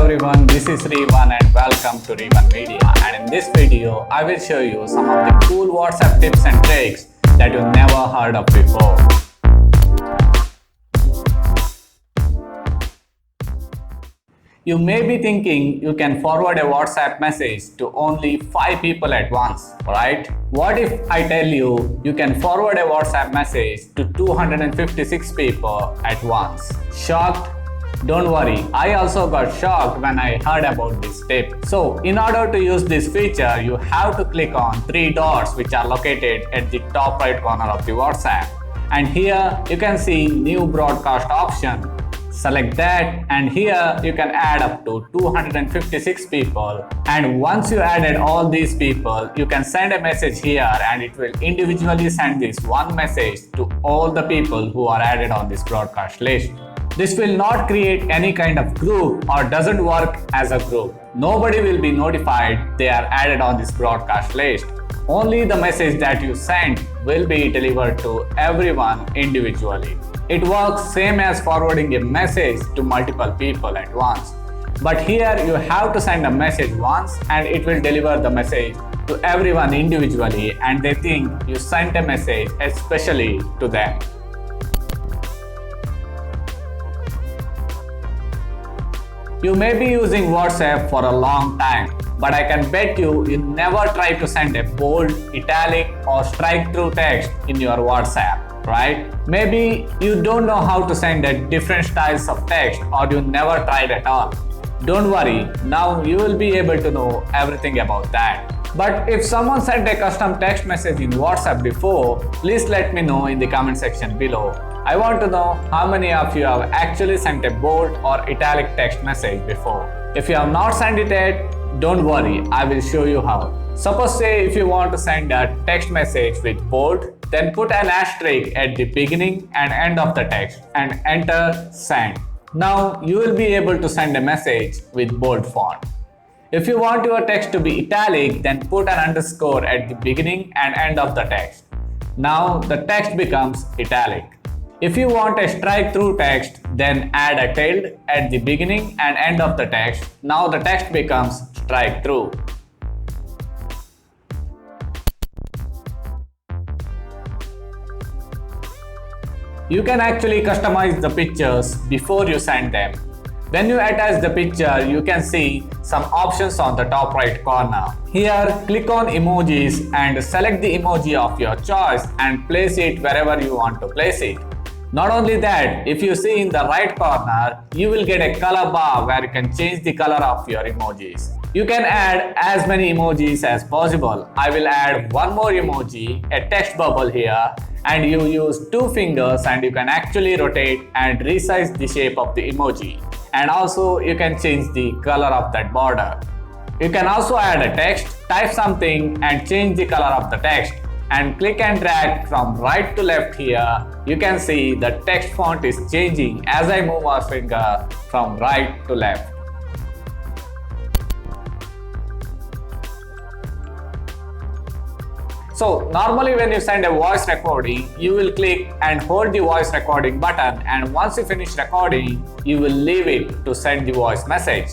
everyone, this is Revan and welcome to Revan Media, and in this video I will show you some of the cool WhatsApp tips and tricks that you never heard of before. You may be thinking you can forward a WhatsApp message to only 5 people at once, right? What if I tell you you can forward a WhatsApp message to 256 people at once? Shocked? Don't worry, I also got shocked when I heard about this tip. So, in order to use this feature, you have to click on 3 dots which are located at the top right corner of the WhatsApp. And here you can see new broadcast option. Select that, and here you can add up to 256 people, and once you added all these people, you can send a message here and it will individually send this one message to all the people who are added on this broadcast list. This will not create any kind of group or doesn't work as a group. Nobody will be notified they are added on this broadcast list. Only the message that you sent will be delivered to everyone individually. It works same as forwarding a message to multiple people at once. But here you have to send a message once and it will deliver the message to everyone individually, and they think you sent a message especially to them. You may be using WhatsApp for a long time, but I can bet you never try to send a bold, italic or strike through text in your WhatsApp, right? Maybe you don't know how to send a different styles of text, or you never tried at all. Don't worry, now you will be able to know everything about that. But if someone sent a custom text message in WhatsApp before, please let me know in the comment section below. I want to know how many of you have actually sent a bold or italic text message before. If you have not sent it yet, don't worry, I will show you how. Suppose say if you want to send a text message with bold, then put an asterisk at the beginning and end of the text and enter send. Now you will be able to send a message with bold font. If you want your text to be italic, then put an underscore at the beginning and end of the text. Now the text becomes italic. If you want a strike through text, then add a tilde at the beginning and end of the text. Now the text becomes strike through. You can actually customize the pictures before you send them. When you attach the picture, you can see some options on the top right corner. Here, click on emojis and select the emoji of your choice and place it wherever you want to place it. Not only that, if you see in the right corner, you will get a color bar where you can change the color of your emojis. You can add as many emojis as possible. I will add one more emoji, a text bubble here, and you use 2 fingers and you can actually rotate and resize the shape of the emoji. And also you can change the color of that border. You can also add a text, type something and change the color of the text, and click and drag from right to left here. You can see the text font is changing as I move my finger from right to left. So normally when you send a voice recording, you will click and hold the voice recording button, and once you finish recording, you will leave it to send the voice message.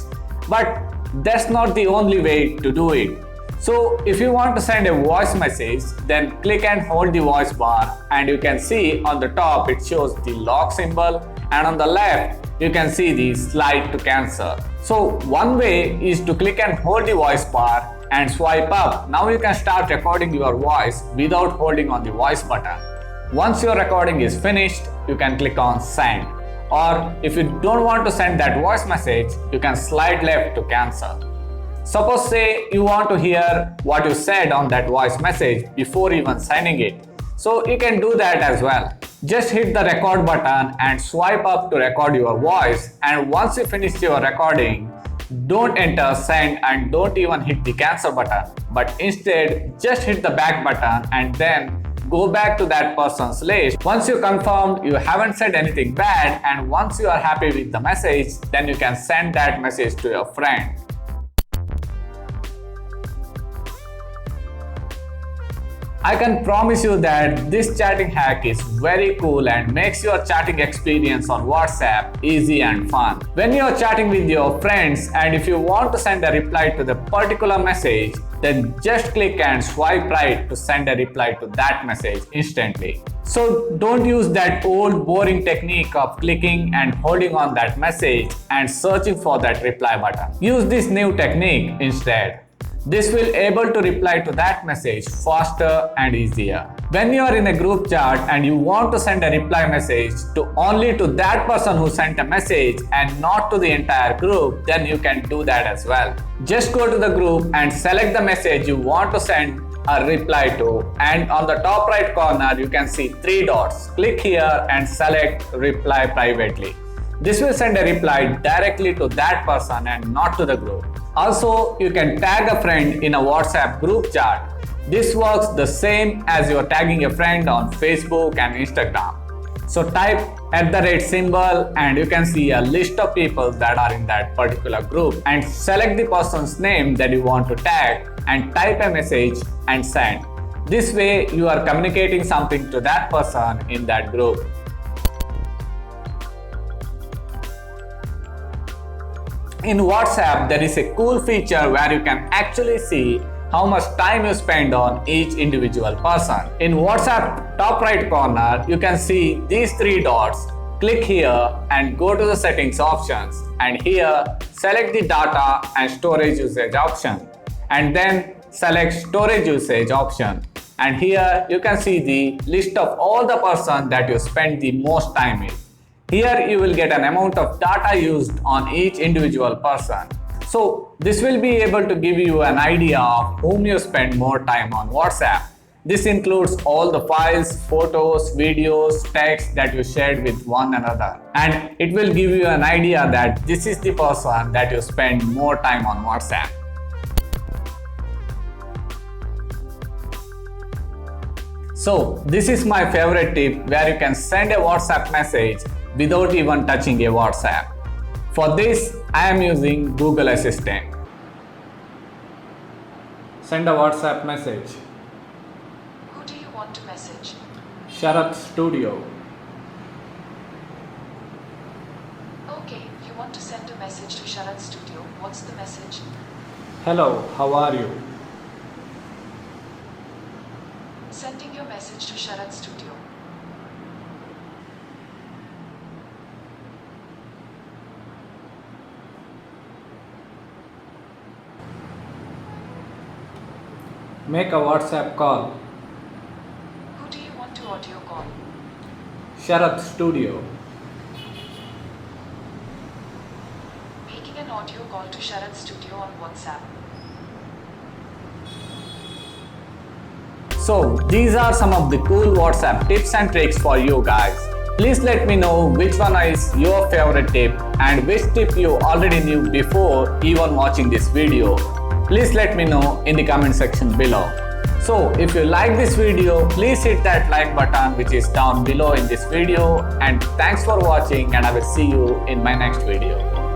But that's not the only way to do it. So if you want to send a voice message, then click and hold the voice bar, and you can see on the top it shows the lock symbol, and on the left you can see the slide to cancel. So one way is to click and hold the voice bar and swipe up. Now you can start recording your voice without holding on the voice button. Once your recording is finished, you can click on send. Or if you don't want to send that voice message, you can slide left to cancel. Suppose say you want to hear what you said on that voice message before even sending it. So you can do that as well. Just hit the record button and swipe up to record your voice, and once you finish your recording, don't enter send and don't even hit the cancel button, but instead just hit the back button and then go back to that person's list. Once you confirmed you haven't said anything bad, and once you are happy with the message, then you can send that message to your friend. I can promise you that this chatting hack is very cool and makes your chatting experience on WhatsApp easy and fun. When you are chatting with your friends and if you want to send a reply to the particular message, then just click and swipe right to send a reply to that message instantly. So don't use that old boring technique of clicking and holding on that message and searching for that reply button. Use this new technique instead. This will able to reply to that message faster and easier. When you are in a group chat and you want to send a reply message to only to that person who sent a message and not to the entire group, then you can do that as well. Just go to the group and select the message you want to send a reply to, and on the top right corner you can see 3 dots. Click here and select reply privately. This will send a reply directly to that person and not to the group. Also, you can tag a friend in a WhatsApp group chat. This works the same as you're tagging a friend on Facebook and Instagram. So type @ and you can see a list of people that are in that particular group and select the person's name that you want to tag and type a message and send. This way you are communicating something to that person in that group. In WhatsApp, there is a cool feature where you can actually see how much time you spend on each individual person. In WhatsApp top right corner, you can see these 3 dots. Click here and go to the settings options, and here select the data and storage usage option, and then select storage usage option, and here you can see the list of all the person that you spend the most time with. Here you will get an amount of data used on each individual person. So this will be able to give you an idea of whom you spend more time on WhatsApp. This includes all the files, photos, videos, text that you shared with one another. And it will give you an idea that this is the person that you spend more time on WhatsApp. So this is my favorite tip where you can send a WhatsApp message without even touching a WhatsApp. For this, I am using Google Assistant. Send a WhatsApp message. Who do you want to message? Sharath Studio. Okay, you want to send a message to Sharath Studio. What's the message? Hello, how are you? Sending your message to Sharath Studio. Make a WhatsApp call. Who do you want to audio call? Sharath Studio. Making an audio call to Sharath Studio on WhatsApp. So these are some of the cool WhatsApp tips and tricks for you guys. Please let me know which one is your favorite tip and which tip you already knew before even watching this video. Please let me know in the comment section below. So if you like this video, please hit that like button which is down below in this video, and thanks for watching, and I will see you in my next video.